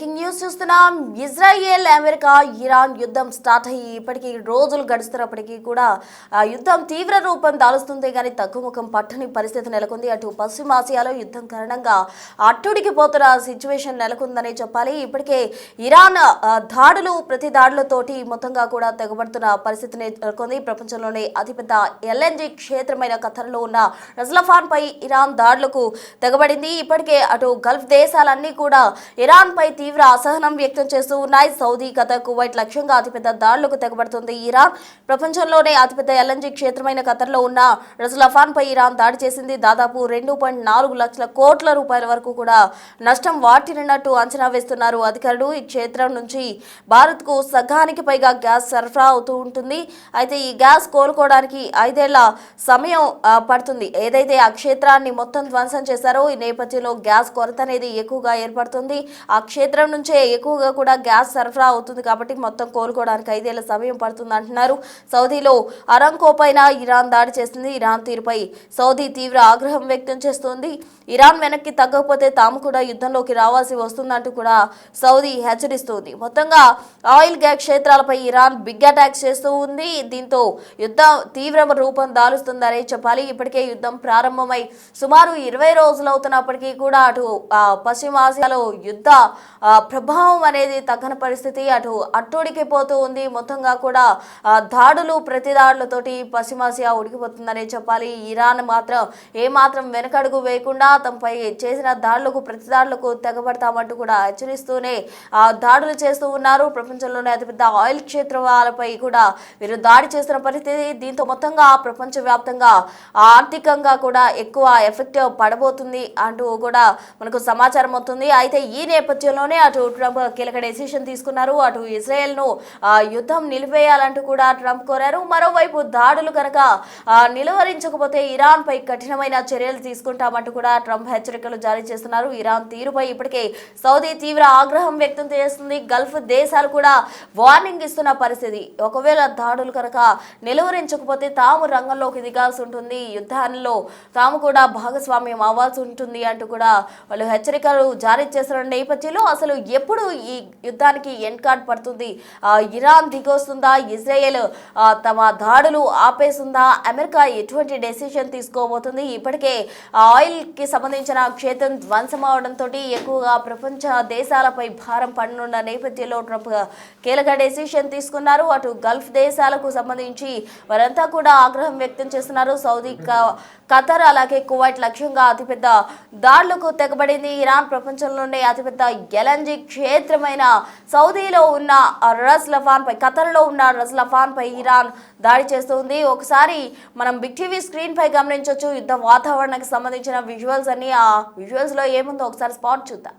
Breaking news చూస్తున్నాం. Israel America Iran యుద్ధం start అయ్యి ఇప్పటికీ రోజులు గడుస్తున్నప్పటికీ కూడా యుద్ధం తీవ్ర రూపం దాలుస్తుంది కానీ తగ్గుముఖం పట్టని పరిస్థితి నెలకొంది. అటు పశ్చిమాసియాలో యుద్ధం కారణంగా అట్టుడికి పోతున్న సిచ్యువేషన్ నెలకొందనే చెప్పాలి. ఇప్పటికే ఇరాన్ దాడులు ప్రతి దాడులతోటి మొత్తంగా కూడా తెగబడుతున్న పరిస్థితి నెలకొంది. ప్రపంచంలోనే అతిపెద్ద ఎల్ఎన్జి క్షేత్రమైన ఖతర్లో ఉన్న రజ్లఫాన్ పై ఇరాన్ దాడులకు తెగబడింది. ఇప్పటికే అటు గల్ఫ్ దేశాలన్నీ కూడా ఇరాన్ పై తీవ్ర అసహనం వ్యక్తం చేస్తూ ఉన్నాయి. సౌదీ, ఖతర్, కువైట్ లక్ష్యంగా అతిపెద్ద దాడులకు తెగబడుతుంది ఇరాన్. ప్రపంచంలోనే అతిపెద్ద ఎల్ఎన్జి క్షేత్రమైన ఖతర్లో ఉన్న రజ్లఫాన్ పై ఇరాన్ దాడి చేసింది. దాదాపు 2.4 లక్షల కోట్ల రూపాయల వరకు కూడా నష్టం వాటిల్లినట్టు అంచనా వేస్తున్నారు అధికారులు. ఈ క్షేత్రం నుంచి భారత్ కు సగానికి పైగా గ్యాస్ సరఫరా అవుతూ ఉంటుంది. అయితే ఈ గ్యాస్ కోలుకోవడానికి 5 ఏళ్ల సమయం పడుతుంది. ఏదైతే ఆ క్షేత్రాన్ని మొత్తం ధ్వంసం చేశారో ఈ నేపథ్యంలో గ్యాస్ కొరత అనేది ఎక్కువగా ఏర్పడుతుంది. ఆ క్షేత్రం నుంచే ఎక్కువగా కూడా గ్యాస్ సరఫరా అవుతుంది కాబట్టి మొత్తం కోలుకోవడానికి 5 ఏళ్ల సమయం పడుతుంది అంటున్నారు. సౌదీలో అరామ్కో పైన ఇరాన్ దాడి చేసింది. ఇరాన్ తీరుపై సౌదీ తీవ్ర ఆగ్రహం వ్యక్తం చేస్తోంది. ఇరాన్ వెనక్కి తగ్గకపోతే తాము కూడా యుద్ధంలోకి రావాల్సి వస్తుందంటూ కూడా సౌదీ హెచ్చరిస్తోంది. మొత్తంగా ఆయిల్ గ్యాస్ క్షేత్రాలపై ఇరాన్ బిగ్ అటాక్స్ చేస్తూ ఉంది. దీంతో యుద్ధం తీవ్ర రూపం దాలుస్తుందనే చెప్పాలి. ఇప్పటికే యుద్ధం ప్రారంభమై సుమారు 20 రోజులు అవుతున్నప్పటికీ కూడా అటు పశ్చిమాసియాలో యుద్ధ ప్రభావం అనేది తగ్గని పరిస్థితి. అట్టుడికి పోతూ ఉంది. మొత్తంగా కూడా దాడులు ప్రతి దాడులతోటి పశ్చిమాసియా ఉడికిపోతుందనే చెప్పాలి. ఇరాన్ మాత్రం ఏమాత్రం వెనకడుగు వేయకుండా తమపై చేసిన దాడులకు ప్రతి దాడులకు తెగబడతామంటూ కూడా హెచ్చరిస్తూనే దాడులు చేస్తూ ఉన్నారు. ప్రపంచంలోనే అతిపెద్ద ఆయిల్ క్షేత్రాలపై కూడా వీరు దాడి చేస్తున్న పరిస్థితి. దీంతో మొత్తంగా ప్రపంచవ్యాప్తంగా ఆర్థికంగా కూడా ఎక్కువ ఎఫెక్ట్ పడబోతుంది అంటూ కూడా మనకు సమాచారం అవుతుంది. అయితే ఈ నేపథ్యంలోనే అటు ట్రంప్ కీలక డెసిషన్ తీసుకున్నారు. అటు ఇజ్రాయెల్ ను యుద్ధం నిలిపేయాలంటూ కూడా ట్రంప్ కోరారు. మరోవైపు దాడులు కనుక నిలువరించకపోతే ఇరాన్ పై కఠినమైన చర్యలు తీసుకుంటామంటూ కూడా ట్రంప్ హెచ్చరికలు జారీ చేస్తున్నారు. ఇరాన్ తీరుపై ఇప్పటికే సౌదీ తీవ్ర ఆగ్రహం వ్యక్తం చేస్తుంది. గల్ఫ్ దేశాలు కూడా వార్నింగ్ ఇస్తున్న పరిస్థితి. ఒకవేళ దాడులు కనుక నిలువరించకపోతే తాము రంగంలోకి దిగాల్సి ఉంటుంది, యుద్ధాల్లో తాము కూడా భాగస్వామ్యం అవ్వాల్సి ఉంటుంది అంటూ కూడా వాళ్ళు హెచ్చరికలు జారీ చేస్తున్న నేపథ్యంలో అసలు ఎప్పుడు ఈ యుద్ధానికి ఎండ్ కార్డ్ పడుతుంది? ఇరాన్ దిగొస్తుందా? ఇజ్రాయెల్ తమ దాడులు ఆపేస్తుందా? అమెరికా ఎటువంటి డెసిషన్ తీసుకోబోతుంది? ఇప్పటికే ఆయిల్ కి సంబంధించిన క్షేత్రం ధ్వంసం అవడంతో ఎక్కువగా ప్రపంచ దేశాలపై భారం పడనున్న నేపథ్యంలో ట్రంప్ కీలక డెసిషన్ తీసుకున్నారు. అటు గల్ఫ్ దేశాలకు సంబంధించి వారంతా కూడా ఆగ్రహం వ్యక్తం చేస్తున్నారు. సౌదీ, ఖతర్ అలాగే కువైట్ లక్ష్యంగా అతిపెద్ద దాడులకు తెగబడింది ఇరాన్. ప్రపంచంలోనే అతిపెద్ద ఎల్ఎన్జి క్షేత్రమైన సౌదీలో ఉన్న రజ్లఫాన్ పై, ఖతర్లో ఉన్న రజ్లఫాన్ పై ఇరాన్ దాడి చేస్తుంది. ఒకసారి మనం బిగ్ టీవీ స్క్రీన్ పై గమనించవచ్చు యుద్ధ వాతావరణానికి సంబంధించిన విజువల్స్ అన్ని. ఆ విజువల్స్ లో ఏముందో ఒకసారి స్పాట్ చూద్దాం.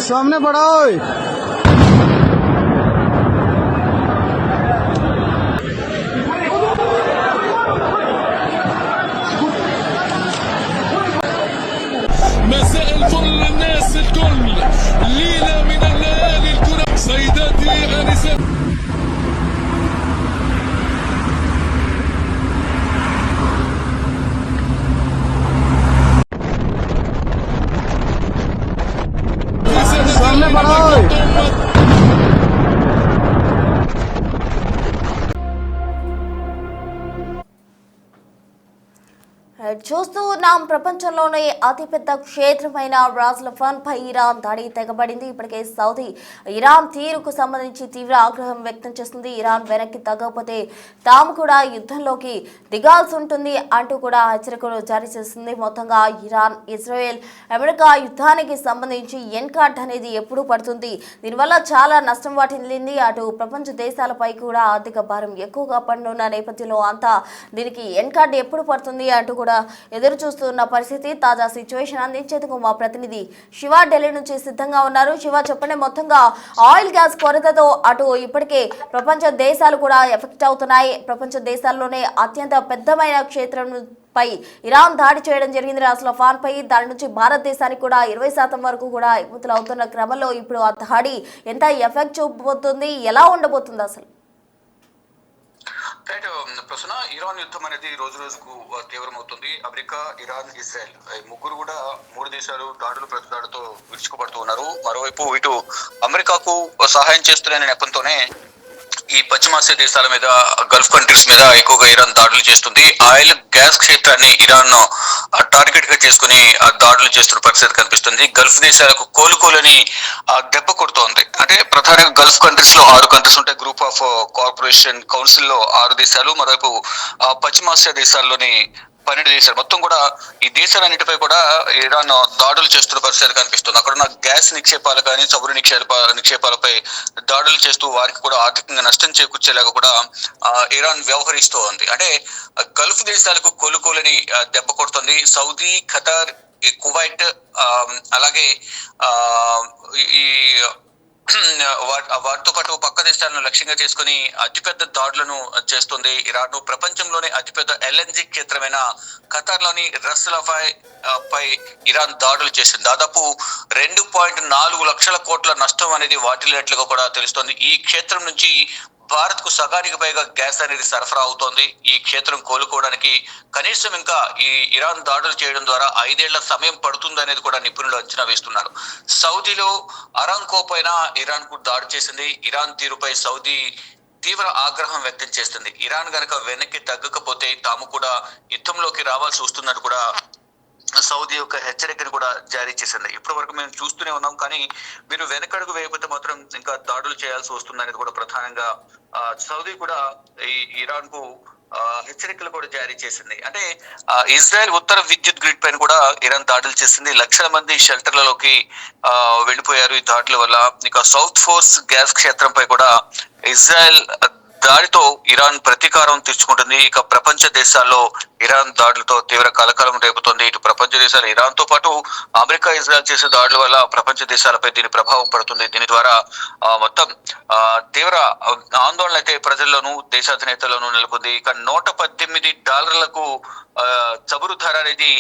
सामने बढ़ाओ। مساء الفل للناس الكل، ليلة من الليالي الكرة، سيداتي آنسات. सामने बढ़ाओ। చూస్తూ ఉన్నాం, ప్రపంచంలోనే అతిపెద్ద క్షేత్రమైన రాజ్లఫాన్ పై ఇరాన్ దాడి తెగబడింది. ఇప్పటికే సౌదీ ఇరాన్ తీరుకు సంబంధించి తీవ్ర ఆగ్రహం వ్యక్తం చేస్తుంది. ఇరాన్ వెనక్కి తగ్గకపోతే తాము కూడా యుద్ధంలోకి దిగాల్సి ఉంటుంది అంటూ కూడా హెచ్చరికలు జారీ చేస్తుంది. మొత్తంగా ఇరాన్, ఇజ్రాయెల్, అమెరికా యుద్ధానికి సంబంధించి ఎన్ కార్డ్ అనేది ఎప్పుడు పడుతుంది, దీనివల్ల చాలా నష్టం వాటిల్లింది. అటు ప్రపంచ దేశాలపై కూడా ఆర్థిక భారం ఎక్కువగా పడనున్న నేపథ్యంలో అంతా దీనికి ఎన్ కార్డ్ ఎప్పుడు పడుతుంది అంటూ కూడా ఎదురు చూస్తున్న పరిస్థితి. తాజా సిచ్యువేషన్ అందించేందుకు మా ప్రతినిధి శివ ఢిల్లీ నుంచి సిద్ధంగా ఉన్నారు. శివ, చెప్పండి, మొత్తంగా ఆయిల్ గ్యాస్ కొరతతో అటు ఇప్పటికే ప్రపంచ దేశాలు కూడా ఎఫెక్ట్ అవుతున్నాయి. ప్రపంచ దేశాల్లోనే అత్యంత పెద్దమైన క్షేత్రం పై ఇరాన్ దాడి చేయడం జరిగింది. రాజ్లఫాన్ పై దాని నుంచి భారతదేశానికి కూడా 20% వరకు కూడా ఎగుమతులు అవుతున్న క్రమంలో ఇప్పుడు ఆ దాడి ఎంత ఎఫెక్ట్ చూపబోతుంది, ఎలా ఉండబోతుంది అసలు? రైట్ ప్రశ్న, ఇరాన్ యుద్ధం అనేది రోజు రోజుకు తీవ్రమవుతుంది. అమెరికా, ఇరాన్, ఇజ్రాయెల్ ఈ ముగ్గురు కూడా మూడు దేశాలు దాడులు ప్రతిదాడుతో విరుచుకుపడుతూ ఉన్నారు. మరోవైపు ఇటు అమెరికాకు సహాయం చేస్తున్న నెపంతోనే ఈ పశ్చిమాసియా దేశాల మీద, గల్ఫ్ కంట్రీస్ మీద ఎక్కువగా ఇరాన్ దాడులు చేస్తుంది. ఆయిల్ గ్యాస్ క్షేత్రాన్ని ఇరాన్ టార్గెట్ గా చేసుకుని దాడులు చేస్తున్న పరిస్థితి కనిపిస్తుంది. గల్ఫ్ దేశాలకు కోలుకోలని దెబ్బ కొడుతోంది. అంటే ప్రధానంగా గల్ఫ్ కంట్రీస్ లో 6 కంట్రీస్ ఉంటాయి. గ్రూప్ ఆఫ్ కార్పొరేషన్ కౌన్సిల్ లో 6 దేశాలు, మరోవైపు పశ్చిమాసియా దేశాల్లోని 12 దేశాలు, మొత్తం కూడా ఈ దేశాలన్నిటిపై కూడా ఇరాన్ దాడులు చేస్తున్న పరిస్థితి కనిపిస్తుంది. అక్కడున్న గ్యాస్ నిక్షేపాలు కానీ, చమురు నిక్షేపాలపై దాడులు చేస్తూ వారికి కూడా ఆర్థికంగా నష్టం చేకూర్చేలాగా కూడా ఇరాన్ వ్యవహరిస్తూ ఉంది. అంటే గల్ఫ్ దేశాలకు కోలుకోలని దెబ్బ కొడుతుంది. సౌదీ, ఖతార్, కువైట్, అలాగే ఈ వాటితో పాటు పక్క దేశాలను లక్ష్యంగా చేసుకుని అతిపెద్ద దాడులను చేస్తుంది ఇరాన్. ప్రపంచంలోనే అతిపెద్ద ఎల్ఎన్జి క్షేత్రమైన ఖతార్ లోని రస్ లఫాయ్ పై ఇరాన్ దాడులు చేసింది. దాదాపు 2.4 లక్షల కోట్ల నష్టం అనేది వాటిల్లినట్లుగా కూడా తెలుస్తోంది. ఈ క్షేత్రం నుంచి భారత్ కు సగానికి పైగా గ్యాస్ అనేది సరఫరా అవుతోంది. ఈ క్షేత్రం కోలుకోవడానికి కనీసం ఇంకా ఈ ఇరాన్ దాడులు చేయడం ద్వారా 5 ఏళ్ల సమయం పడుతుంది అనేది కూడా నిపుణులు అంచనా వేస్తున్నారు. సౌదీలో అరామ్కో పైన ఇరాన్ కు దాడి చేసింది. ఇరాన్ తీరుపై సౌదీ తీవ్ర ఆగ్రహం వ్యక్తం చేస్తుంది. ఇరాన్ గనక వెనక్కి తగ్గకపోతే తాము కూడా యుద్ధంలోకి రావాల్సి వస్తుందని కూడా సౌదీ యొక్క హెచ్చరికను కూడా జారీ చేసింది. ఇప్పటి వరకు మేము చూస్తూనే ఉన్నాం, కానీ మీరు వెనకడుగు వేయకపోతే మాత్రం ఇంకా దాడులు చేయాల్సి వస్తుంది అనేది కూడా ప్రధానంగా సౌదీ కూడా ఈ ఇరాన్ కు హెచ్చరికలు కూడా జారీ చేసింది. అంటే ఇజ్రాయెల్ ఉత్తర విద్యుత్ గ్రిడ్ పైన కూడా ఇరాన్ దాడులు చేసింది. లక్షల మంది షెల్టర్లలోకి వెళ్ళిపోయారు ఈ దాడుల వల్ల. ఇక సౌత్ ఫోర్స్ గ్యాస్ క్షేత్రంపై కూడా ఇజ్రాయెల్ దాడితో ఇరాన్ ప్రతీకారం తీర్చుకుంటుంది. ఇక ప్రపంచ దేశాల్లో ఇరాన్ దాడులతో తీవ్ర కలకలం రేపుతోంది. ఇటు ప్రపంచ దేశాలు ఇరాన్ తో పాటు అమెరికా, ఇజ్రాయెల్ చేసే దాడుల వల్ల ప్రపంచ దేశాలపై దీని ప్రభావం పడుతుంది. దీని ద్వారా మొత్తం తీవ్ర ఆందోళన అయితే ప్రజల్లోనూ, దేశాధినేతల్లోనూ నెలకొంది. ఇక $118 చమురు ధర అనేది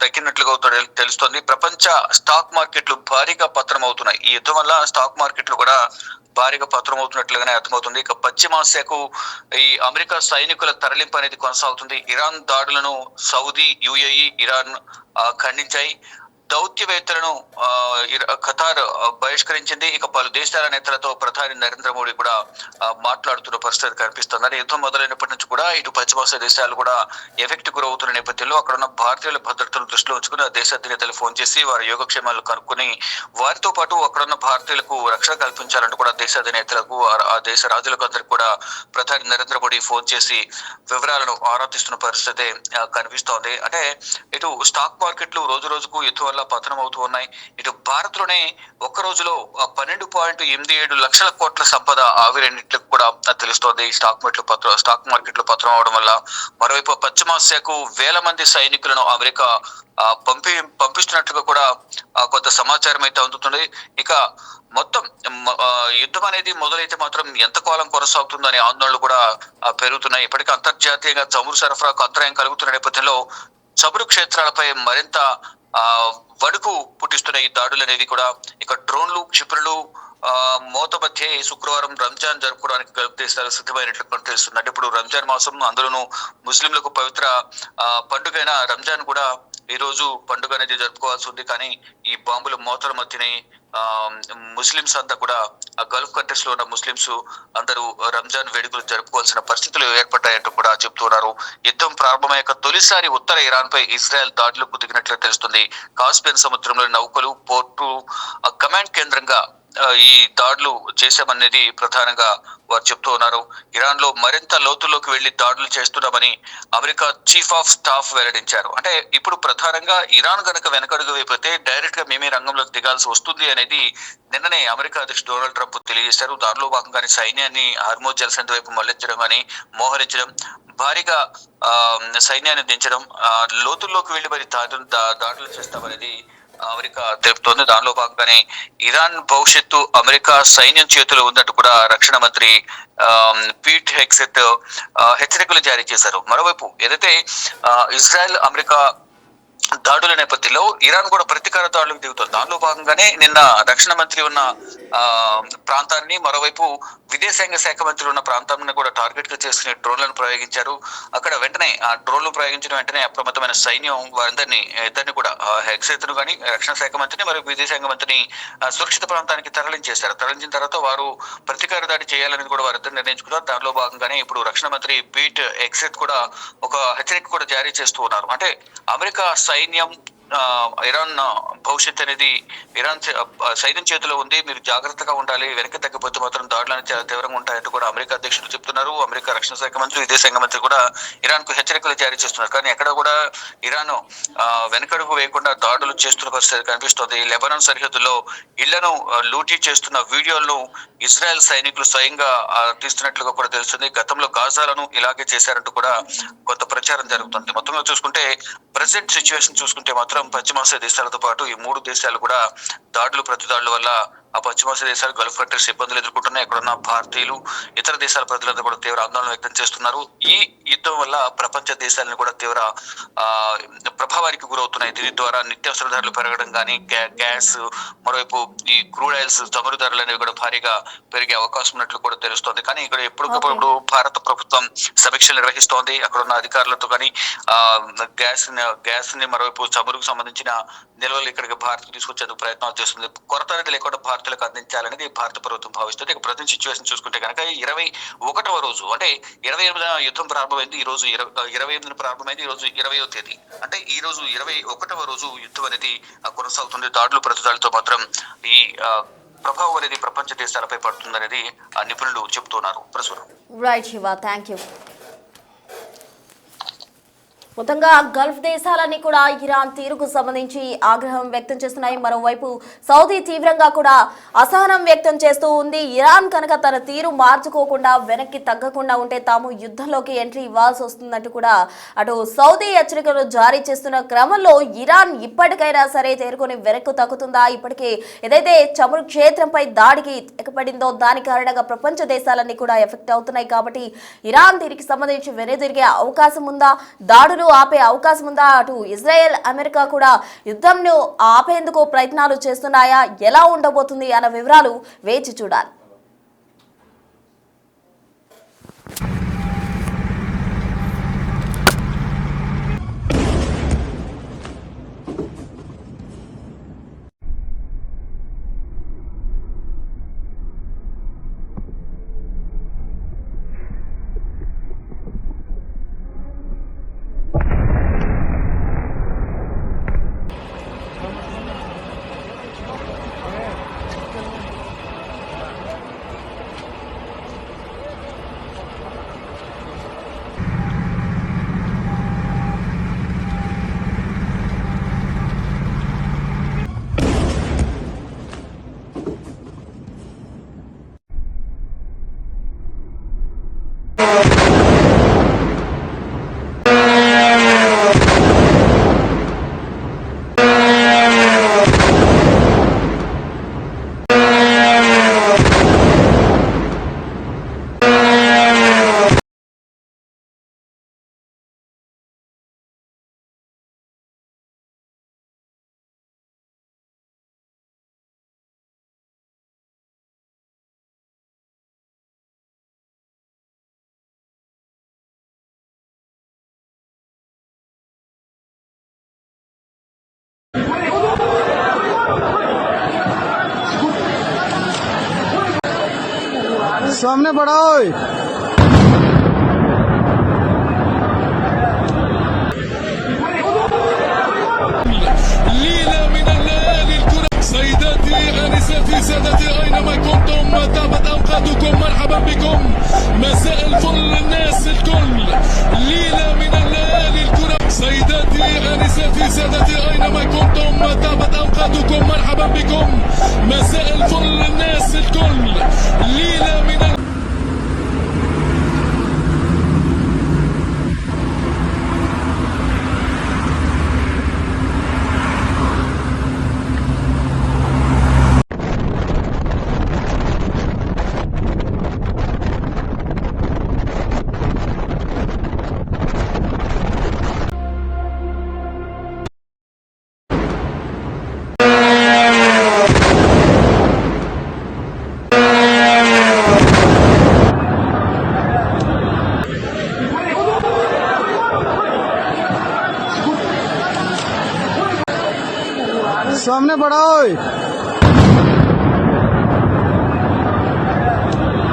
తగ్గినట్లుగా తెలుస్తోంది. ప్రపంచ స్టాక్ మార్కెట్లు భారీగా పతనం అవుతున్నాయి. ఈ యుద్ధం వల్ల స్టాక్ మార్కెట్లు కూడా భారీగా పతనం అవుతున్నట్లుగానే అర్థమవుతుంది. ఇక పశ్చిమాసియాకు ఈ అమెరికా సైనికుల తరలింపు అనేది కొనసాగుతుంది. ఇరాన్ దాడులను సౌదీ, యుఏఈ, ఇరాన్ ఖండించాయి. దౌత్యవేత్తలను ఖతార్ బహిష్కరించింది. ఇక పలు దేశాల నేతలతో ప్రధాని నరేంద్ర మోడీ కూడా మాట్లాడుతున్న పరిస్థితి కనిపిస్తుంది. యుద్ధం మొదలైనప్పటి నుంచి కూడా ఇటు పశ్చిమాసియా దేశాలు కూడా ఎఫెక్ట్ గురవుతున్న నేపథ్యంలో అక్కడ ఉన్న భారతీయుల భద్రతను దృష్టిలో ఉంచుకుని ఆ దేశ అధినేతలు ఫోన్ చేసి వారి యోగక్షేమాలు కనుక్కొని వారితో పాటు అక్కడున్న భారతీయులకు రక్షణ కల్పించాలంటూ కూడా దేశ అధినేతలకు, ఆ దేశ రాజులకు అందరికి కూడా ప్రధాని నరేంద్ర మోడీ ఫోన్ చేసి వివరాలను ఆరాధిస్తున్న పరిస్థితి కనిపిస్తోంది. అంటే ఇటు స్టాక్ మార్కెట్లు రోజు రోజుకు యుద్ధం వల్ల పతనం అవుతూ ఉన్నాయి. ఇటు భారత్ లోనే ఒక్క రోజులో 12.87 లక్షల కోట్ల సంపద ఆవిరైనట్లు కూడా తెలుస్తోంది. స్టాక్ మార్కెట్లు పతనం అవడం వల్ల. మరోవైపు పశ్చిమాసియాకు వేల మంది సైనికులను అమెరికా పంపిస్తున్నట్లుగా కూడా కొంత సమాచారం అయితే అందుతుంది. ఇక మొత్తం యుద్ధం అనేది మొదలైతే మాత్రం ఎంత కాలం కొనసాగుతుందనే ఆందోళనలు కూడా పెరుగుతున్నాయి. ఇప్పటికీ అంతర్జాతీయంగా చమురు సరఫరాకు అంతరాయం కలుగుతున్న నేపథ్యంలో చమురు క్షేత్రాలపై మరింత వణుకు పుట్టిస్తున్న ఈ దాడులు అనేవి కూడా. ఇక డ్రోన్లు, క్షిపణులు మోత మధ్య శుక్రవారం రంజాన్ జరుపుకోవడానికి గల్ఫ్ దేశాలు సిద్ధమైనట్లు తెలుస్తుంది. అంటే ఇప్పుడు రంజాన్ మాసం, అందులోనూ ముస్లింలకు పవిత్ర పండుగైన రంజాన్ కూడా ఈ రోజు పండుగ అనేది జరుపుకోవాల్సి ఉంది. కానీ ఈ బాంబుల మోతల మధ్యనే ముస్లింస్ అంతా కూడా ఆ గల్ఫ్ కంట్రీస్ లో ఉన్న ముస్లింస్ అందరూ రంజాన్ వేడుకలు జరుపుకోవాల్సిన పరిస్థితులు ఏర్పడ్డాయంటూ కూడా చెప్తున్నారు. యుద్ధం ప్రారంభమయ్యాక తొలిసారి ఉత్తర ఇరాన్ పై ఇజ్రాయెల్ దాడులకు దిగినట్లు తెలుస్తుంది. కాస్పియన్ సముద్రంలో నౌకలు, పోర్టు, కమాండ్ కేంద్రంగా ఈ దాడులు చేశామనేది ప్రధానంగా వారు చెప్తూ ఉన్నారు. ఇరాన్ లో మరింత లోతుల్లోకి వెళ్లి దాడులు చేస్తున్నామని అమెరికా చీఫ్ ఆఫ్ స్టాఫ్ వెల్లడించారు. అంటే ఇప్పుడు ప్రధానంగా ఇరాన్ గనక వెనకడుగు వైపోతే డైరెక్ట్ గా మేమే రంగంలోకి దిగాల్సి వస్తుంది అనేది నిన్ననే అమెరికా అధ్యక్షుడు డొనాల్డ్ ట్రంప్ తెలియజేశారు. దానిలో భాగంగానే సైన్యాన్ని హార్మోజ్ జలసంధి వైపు మళ్లించడం అని, మోహరించడం, భారీగా సైన్యాన్ని దించడం, లోతుల్లోకి వెళ్లి మరి దాడులు చేస్తామనేది అమెరికా తెలుపుతోంది. దానిలో భాగంగానే ఇరాన్ భవిష్యత్తు అమెరికా సైన్యం చేతిలో ఉందంటూ కూడా రక్షణ మంత్రి పీట్ హెగ్సెట్ హెచ్చరికలు జారీ చేశారు. మరోవైపు ఏదైతే ఇజ్రాయెల్ అమెరికా దాడుల నేపథ్యంలో ఇరాన్ కూడా ప్రతీకార దాడులకు దిగుతుంది. దానిలో భాగంగానే నిన్న రక్షణ మంత్రి ఉన్న ప్రాంతాన్ని, మరోవైపు విదేశాంగ శాఖ మంత్రి ఉన్న ప్రాంతాన్ని కూడా టార్గెట్ గా చేసుకుని డ్రోన్లను ప్రయోగించారు. అక్కడ వెంటనే ఆ డ్రోన్లు ప్రయోగించిన వెంటనే అప్రమత్తమైన సైన్యం ఇద్దరిని కూడా హెక్సెత్ను కానీ రక్షణ శాఖ మంత్రిని మరియు విదేశాంగ మంత్రిని సురక్షిత ప్రాంతానికి తరలించేశారు. తరలించిన తర్వాత వారు ప్రతీకార దాడి చేయాలని కూడా వారిద్దరు నిర్ణయించుకున్నారు. దానిలో భాగంగానే ఇప్పుడు రక్షణ మంత్రి పీట్ హెగ్సెట్ కూడా ఒక హెచ్చరిక కూడా జారీ చేస్తూ ఉన్నారు. అంటే అమెరికా సైన్యం ఇరాన్ భవిష్యత్ అనేది ఇరాన్ సైన్యం చేతిలో ఉంది, మీరు జాగ్రత్తగా ఉండాలి, వెనక్కి తగ్గిపోతే మాత్రం దాడులు అనేది చాలా తీవ్రంగా ఉంటాయంటూ కూడా అమెరికా అధ్యక్షుడు చెప్తున్నారు. అమెరికా రక్షణ శాఖ మంత్రి, విదేశాంగ మంత్రి కూడా ఇరాన్ కు హెచ్చరికలు జారీ చేస్తున్నారు. కానీ ఎక్కడ కూడా ఇరాన్ వెనకడుగు వేయకుండా దాడులు చేస్తున్న పరిస్థితి కనిపిస్తోంది. లెబనాన్ సరిహద్దులో ఇళ్లను లూటీ చేస్తున్న వీడియోలను ఇజ్రాయెల్ సైనికులు స్వయంగా తీస్తున్నట్లుగా కూడా తెలుస్తుంది. గతంలో గాజాలను ఇలాగే చేశారంటూ కూడా కొంత ప్రచారం జరుగుతుంది. మొత్తంగా చూసుకుంటే ప్రెసెంట్ సిచ్యువేషన్ చూసుకుంటే మాత్రం పశ్చిమాసియా దేశాలతో పాటు ఈ మూడు దేశాలు కూడా ప్రతి దాడుల వల్ల ఆ పశ్చిమాసియా దేశాలు, గల్ఫ్ కంట్రీస్ ఇబ్బందులు ఎదుర్కొంటున్నాయి. ఇక్కడ ఉన్న భారతీయులు, ఇతర దేశాల ప్రజలందరూ కూడా తీవ్ర ఆందోళన వ్యక్తం చేస్తున్నారు. ఈ యుద్ధం వల్ల ప్రపంచ దేశాలను కూడా తీవ్ర ప్రభావానికి గురవుతున్నాయి. దీని ద్వారా నిత్యావసర ధరలు పెరగడం కానీ, గ్యాస్, మరోవైపు ఈ క్రూడ్ ఆయిల్స్ చమురు ధరలు అనేవి కూడా భారీగా పెరిగే అవకాశం ఉన్నట్లు కూడా తెలుస్తోంది. కానీ ఇక్కడ ఎప్పటికప్పుడు భారత ప్రభుత్వం సమీక్షలు నిర్వహిస్తోంది. అక్కడ ఉన్న అధికారులతో కానీ గ్యాస్ ని మరోవైపు చమురుకు సంబంధించిన నిల్వలు ఇక్కడికి భారత్ తీసుకొచ్చేందుకు ప్రయత్నాలు చేస్తుంది. కొరత అనేది లేకుండా భారతీయులకు అందించాలనేది భారత ప్రభుత్వం భావిస్తుంది. ఇక ప్రజెంట్ సిచ్యువేషన్ చూసుకుంటే కనుక 21వ రోజు, అంటే 28న యుద్ధం ప్రారంభమైంది. ఈ రోజు 28న ప్రారంభమైంది. ఈ రోజు 20వ తేదీ, అంటే ఈ రోజు 21వ రోజు యుద్ధం అనేది కొనసాగుతుంది. దాడులు ప్రతిదాడులతో మాత్రం ఈ ప్రభావం అనేది ప్రపంచ దేశాలపై పడుతుందనేది నిపుణులు చెబుతున్నారు. ప్రస్తుతం రైట్ శివ, థ్యాంక్ యూ. మొత్తంగా గల్ఫ్ దేశాలన్నీ కూడా ఇరాన్ తీరుకు సంబంధించి ఆగ్రహం వ్యక్తం చేస్తున్నాయి. మరోవైపు సౌదీ తీవ్రంగా కూడా అసహనం వ్యక్తం చేస్తూ ఉంది. ఇరాన్ కనుక తన తీరు మార్చుకోకుండా వెనక్కి తగ్గకుండా ఉంటే తాము యుద్ధంలోకి ఎంట్రీ ఇవ్వాల్సి వస్తుందంటూ కూడా అటు సౌదీ హెచ్చరికలు జారీ చేస్తున్న క్రమంలో ఇరాన్ ఇప్పటికైనా సరే తేరుకొని వెనక్కు తగ్గుతుందా? ఇప్పటికే ఏదైతే చమురు క్షేత్రంపై దాడికి ఎక్కపడిందో దాని కారణంగా ప్రపంచ దేశాలన్నీ కూడా ఎఫెక్ట్ అవుతున్నాయి. కాబట్టి ఇరాన్ దీనికి సంబంధించి వెనుదిరిగే అవకాశం ఉందా? దాడులు ఆపే అవకాశం ఉందా? అటు ఇజ్రాయెల్, అమెరికా కూడా యుద్ధంను ఆపేందుకు ప్రయత్నాలు చేస్తున్నాయా? ఎలా ఉండబోతుంది అన్న వివరాలు వేచి చూడాలి. सामने पड़ा ओए। ليلة من الليالي الكرة. سيداتي آنساتي سادتي أينما كنتم طابت أوقاتكم، مرحبا بكم، مساء الفل الناس الكل. ليلة من الليالي الكرة. سيداتي آنساتي سادتي أينما كنتم طابت أوقاتكم، مرحبا بكم، مساء الفل الناس الكل. ليلة من सामने पड़ा ओए।